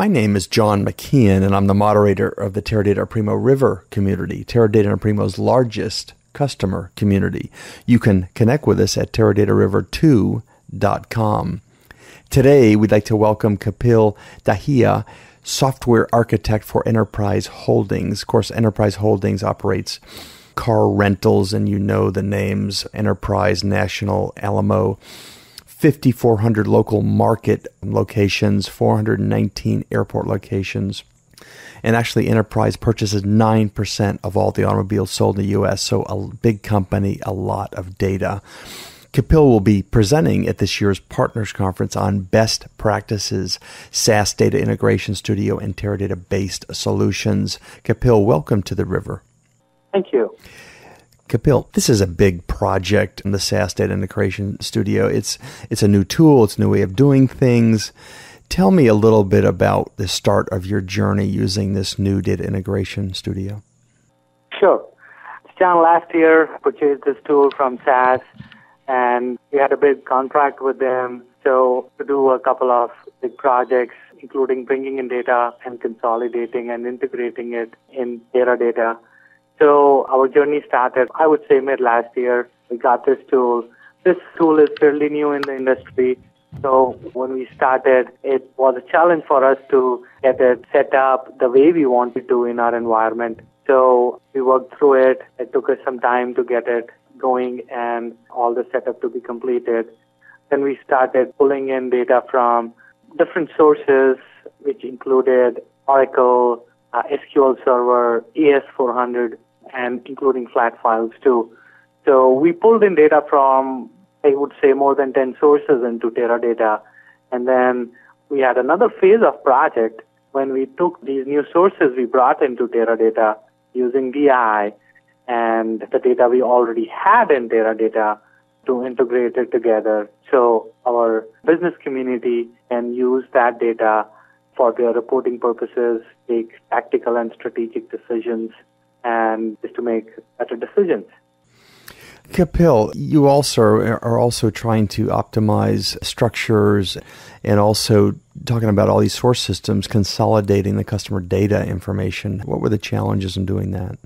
My name is John McKeon, and I'm the moderator of the Teradata Primo River community, Teradata Primo's largest customer community. You can connect with us at teradataRiver2.com. Today, we'd like to welcome Kapil Dahiya, software architect for Enterprise Holdings. Of course, Enterprise Holdings operates car rentals, and you know the names: Enterprise, National, Alamo. 5,400 local market locations, 419 airport locations. And actually, Enterprise purchases 9% of all the automobiles sold in the U.S., so a big company, a lot of data. Kapil will be presenting at this year's Partners Conference on best practices, SAS Data Integration Studio, and Teradata-based solutions. Kapil, welcome to the River. Thank you. Kapil, this is a big project in the SAS Data Integration Studio. It's a new tool. It's a new way of doing things. Tell me a little bit about the start of your journey using this new Data Integration Studio. Sure. John, last year, purchased this tool from SAS, and we had a big contract with them to do a couple of big projects, including bringing in data and consolidating and integrating it in Teradata. So our journey started, I would say, mid last year. We got this tool. This tool is fairly new in the industry. So when we started, it was a challenge for us to get it set up the way we wanted to in our environment. So we worked through it. It took us some time to get it going and all the setup to be completed. Then we started pulling in data from different sources, which included Oracle, SQL Server, AS400, and including flat files too. So we pulled in data from, I would say, more than 10 sources into Teradata. And then we had another phase of project when we took these new sources we brought into Teradata using DI and the data we already had in Teradata to integrate it together. So our business community can use that data for their reporting purposes, take tactical and strategic decisions, and just to make better decisions. Kapil, you are also trying to optimize structures and also talking about all these source systems, consolidating the customer data information. What were the challenges in doing that?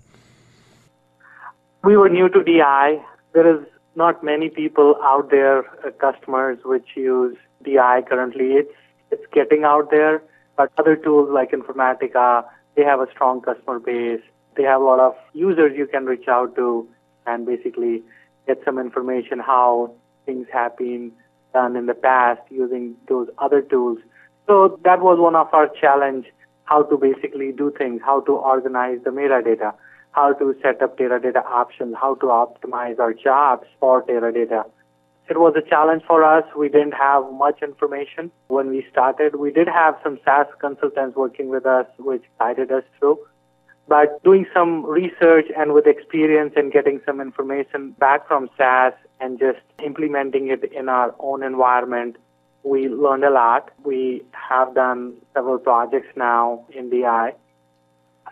We were new to DI. There is not many people out there, customers, which use DI currently. It's getting out there, but other tools like Informatica, they have a strong customer base. They have a lot of users you can reach out to and basically get some information how things have been done in the past using those other tools. So that was one of our challenge, how to basically do things, how to organize the metadata, how to set up Teradata options, how to optimize our jobs for Teradata. It was a challenge for us. We didn't have much information when we started. We did have some SAS consultants working with us, which guided us through. But doing some research and with experience and getting some information back from SAS and just implementing it in our own environment, we learned a lot. We have done several projects now in DI.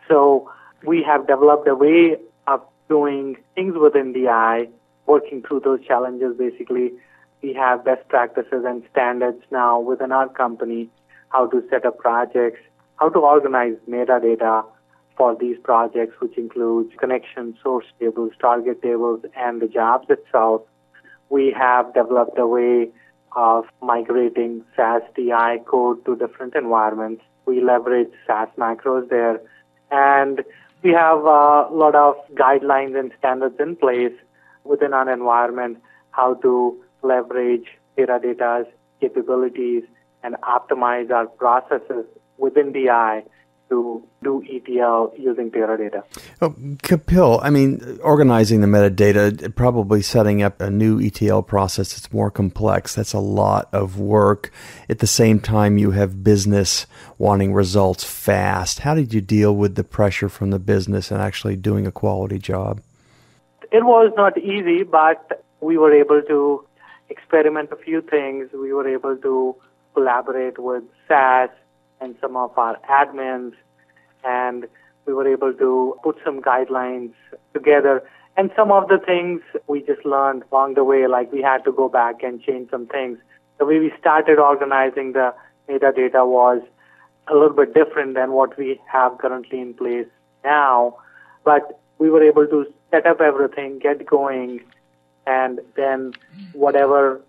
So we have developed a way of doing things within DI, working through those challenges basically. We have best practices and standards now within our company, how to set up projects, how to organize metadata for these projects, which includes connection, source tables, target tables, and the jobs itself. We have developed a way of migrating SAS DI code to different environments. We leverage SAS macros there. And we have a lot of guidelines and standards in place within our environment, how to leverage Teradata's capabilities and optimize our processes within DI to do ETL using Teradata. Oh, Kapil, organizing the metadata, probably setting up a new ETL process that's more complex. That's a lot of work. At the same time, you have business wanting results fast. How did you deal with the pressure from the business and actually doing a quality job? It was not easy, but we were able to experiment a few things. We were able to collaborate with SAS and some of our admins, and we were able to put some guidelines together. And some of the things we just learned along the way, like we had to go back and change some things. The way we started organizing the metadata was a little bit different than what we have currently in place now. But we were able to set up everything, get going, and then whatever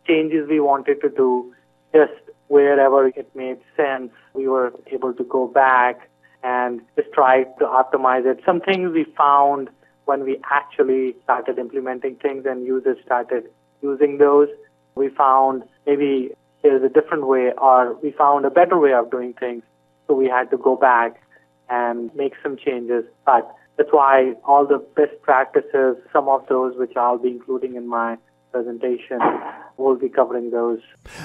changes we wanted to do, just wherever it made sense, we were able to go back and just try to optimize it. Some things we found when we actually started implementing things and users started using those, we found maybe there's a different way, or we found a better way of doing things. So we had to go back and make some changes. But that's why all the best practices, some of those which I'll be including in my presentation, we'll be covering those.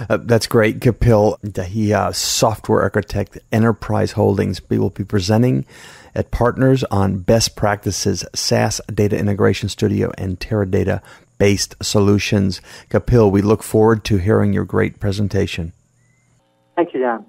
That's great. Kapil Dahiya, software architect, Enterprise Holdings. We will be presenting at Partners on Best Practices, SAS Data Integration Studio, and Teradata-based solutions. Kapil, we look forward to hearing your great presentation. Thank you, John.